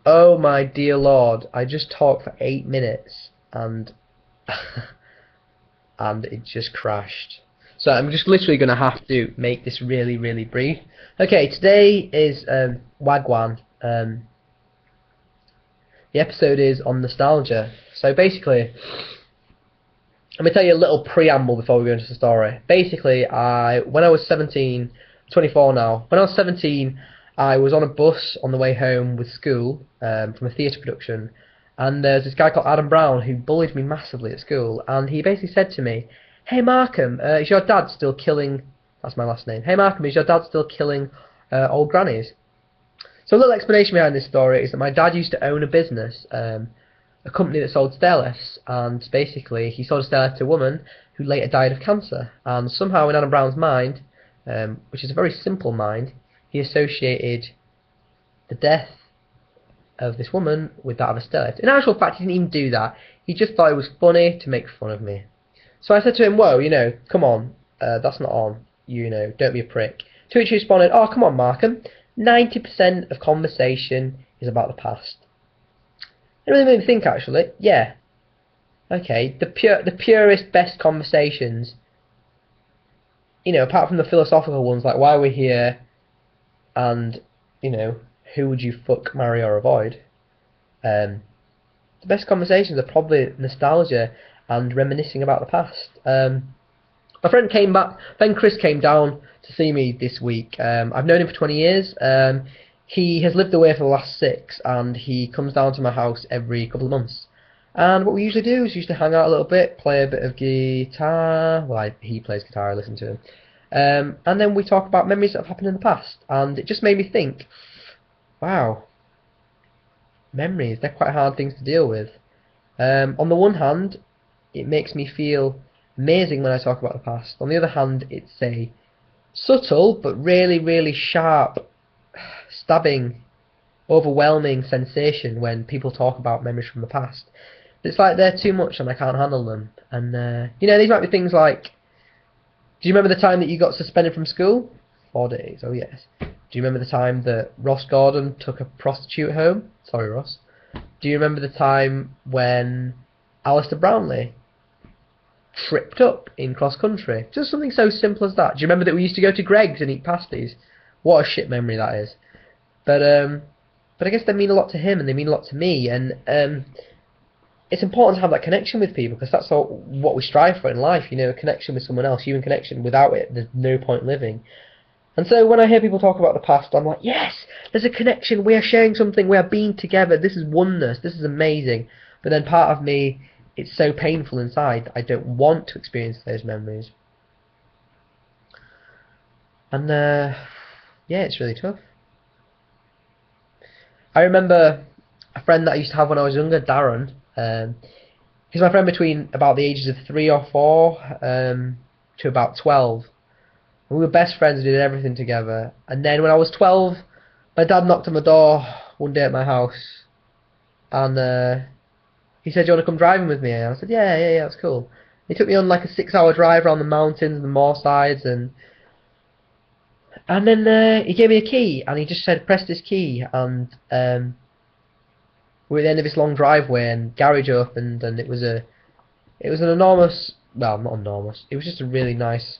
Oh my dear Lord, I just talked for 8 minutes and and it just crashed. So I'm just literally gonna have to make this really, really brief. Okay, today is Whag wan. The episode is on nostalgia. So basically, let me tell you a little preamble before we go into the story. Basically, when I was 17, 24 now. When I was 17, I was on a bus on the way home with school from a theatre production, and there's this guy called Adam Brown who bullied me massively at school, and he basically said to me, "Hey Markham, is your dad still killing?" That's my last name. Hey Markham, is your dad still killing old grannies? So a little explanation behind this story is that my dad used to own a business, a company that sold stairlifts, and basically he sold a stairlift to a woman who later died of cancer. And somehow in Adam Brown's mind, which is a very simple mind, he associated the death of this woman with that of a stairlift. In actual fact, he didn't even do that. He just thought it was funny to make fun of me. So I said to him, "Whoa, come on, that's not on. Don't be a prick." To which he responded, "Oh, come on, Markham. 90% of conversation is about the past." It really made me think, actually. Yeah, okay. The purest, best conversations. Apart from the philosophical ones like why we're here, and you know, who would you fuck, marry, or avoid. Um, the best conversations are probably nostalgia and reminiscing about the past. My friend Chris came down to see me this week. I've known him for 20 years. He has lived away for the last 6, and he comes down to my house every couple of months. And what we usually do is usually hang out a little bit, play a bit of guitar. Well, he plays guitar, I listen to him. And then we talk about memories that have happened in the past. And it just made me think, wow, memories, they're quite hard things to deal with. On the one hand, it makes me feel amazing when I talk about the past. On the other hand, it's a subtle but really, really sharp, stabbing, overwhelming sensation when people talk about memories from the past. It's like they're too much and I can't handle them. And these might be things like, do you remember the time that you got suspended from school? 4 days. Oh yes. Do you remember the time that Ross Gordon took a prostitute home? Sorry, Ross. Do you remember the time when Alistair Brownlee tripped up in cross country? Just something so simple as that. Do you remember that we used to go to Greg's and eat pasties? What a shit memory that is. But I guess they mean a lot to him and they mean a lot to me, and it's important to have that connection with people because that's what we strive for in life. A connection with someone else, human connection. Without it, there's no point living. And so when I hear people talk about the past, I'm like, yes, there's a connection. We are sharing something. We are being together. This is oneness. This is amazing. But then part of me, it's so painful inside. I don't want to experience those memories. And yeah, it's really tough. I remember a friend that I used to have when I was younger, Darren. He's my friend between about the ages of 3 or 4 to about 12. And we were best friends and did everything together. And then when I was 12, my dad knocked on the door one day at my house. And he said, "Do you want to come driving with me?" And I said, yeah, that's cool. He took me on like a 6-hour drive around the mountains and the moorsides, and then he gave me a key, and he just said, "Press this key," and we were at the end of this long driveway, and garage opened, and it was an enormous, well, not enormous, it was just a really nice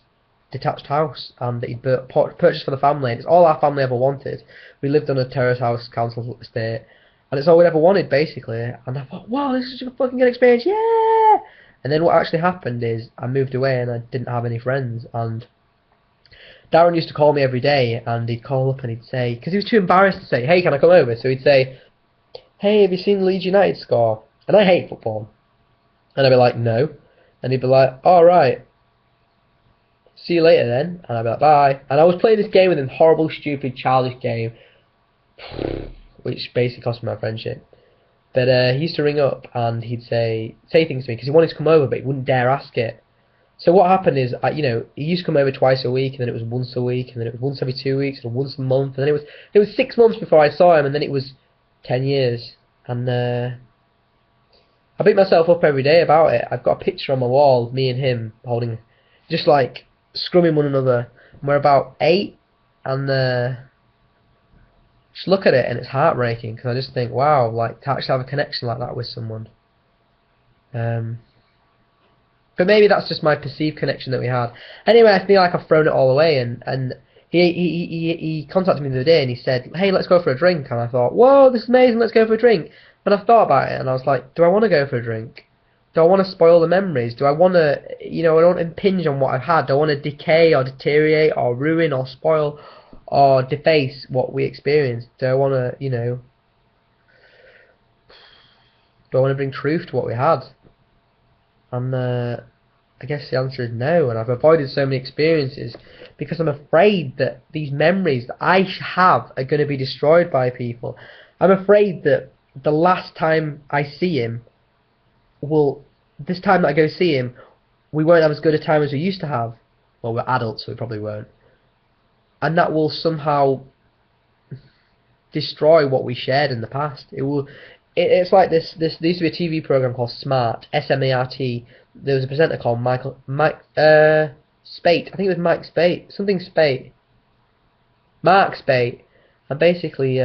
detached house, and that he'd purchased for the family, and it's all our family ever wanted. We lived on a terrace house, council estate, and it's all we'd ever wanted, basically. And I thought, wow, this is such a fucking good experience, yeah! And then what actually happened is I moved away, and I didn't have any friends, and Darren used to call me every day, and he'd call up and he'd say, because he was too embarrassed to say, "Hey, can I come over?" So he'd say, "Hey, have you seen the Leeds United score?" And I hate football. And I'd be like, "No." And he'd be like, "All right, see you later then." And I'd be like, "Bye." And I was playing this game with him, horrible, stupid, childish game, which basically cost me my friendship. But he used to ring up and he'd say things to me because he wanted to come over, but he wouldn't dare ask it. So what happened is, he used to come over twice a week, and then it was once a week, and then it was once every 2 weeks, and once a month, and then it was 6 months before I saw him, and then it was 10 years, and I beat myself up every day about it. I've got a picture on my wall, me and him holding, just like scrumming one another. And we're about 8, and just look at it and it's heartbreaking because I just think, wow, like to actually have a connection like that with someone. Um, but maybe that's just my perceived connection that we had. Anyway, I feel like I've thrown it all away, and he contacted me the other day and he said, hey, let's go for a drink. And I thought, whoa, this is amazing, let's go for a drink. But I thought about it and I was like, do I want to go for a drink? Do I want to spoil the memories? Do I want to, I don't want to impinge on what I've had. Do I want to decay or deteriorate or ruin or spoil or deface what we experienced? Do I want to, do I want to bring truth to what we had? And I guess the answer is no. And I've avoided so many experiences because I'm afraid that these memories that I have are going to be destroyed by people. I'm afraid that the last time I see him this time that I go see him, we won't have as good a time as we used to have. Well, we're adults, so we probably won't. And that will somehow destroy what we shared in the past. It will. It's like this. There used to be a TV program called Smart, S-M-A-R-T. There was a presenter called Spate. I think it was Mike Spate, something Spate, Mark Spate. And basically,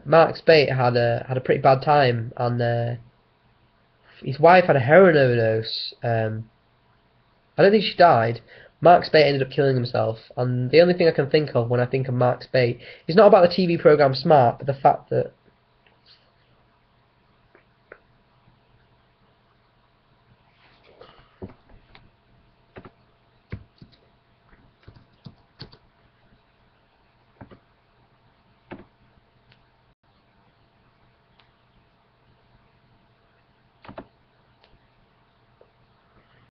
Mark Spate had a pretty bad time, and his wife had a heroin overdose. I don't think she died. Mark Spate ended up killing himself, and the only thing I can think of when I think of Mark Spate is not about the TV program Smart, but the fact that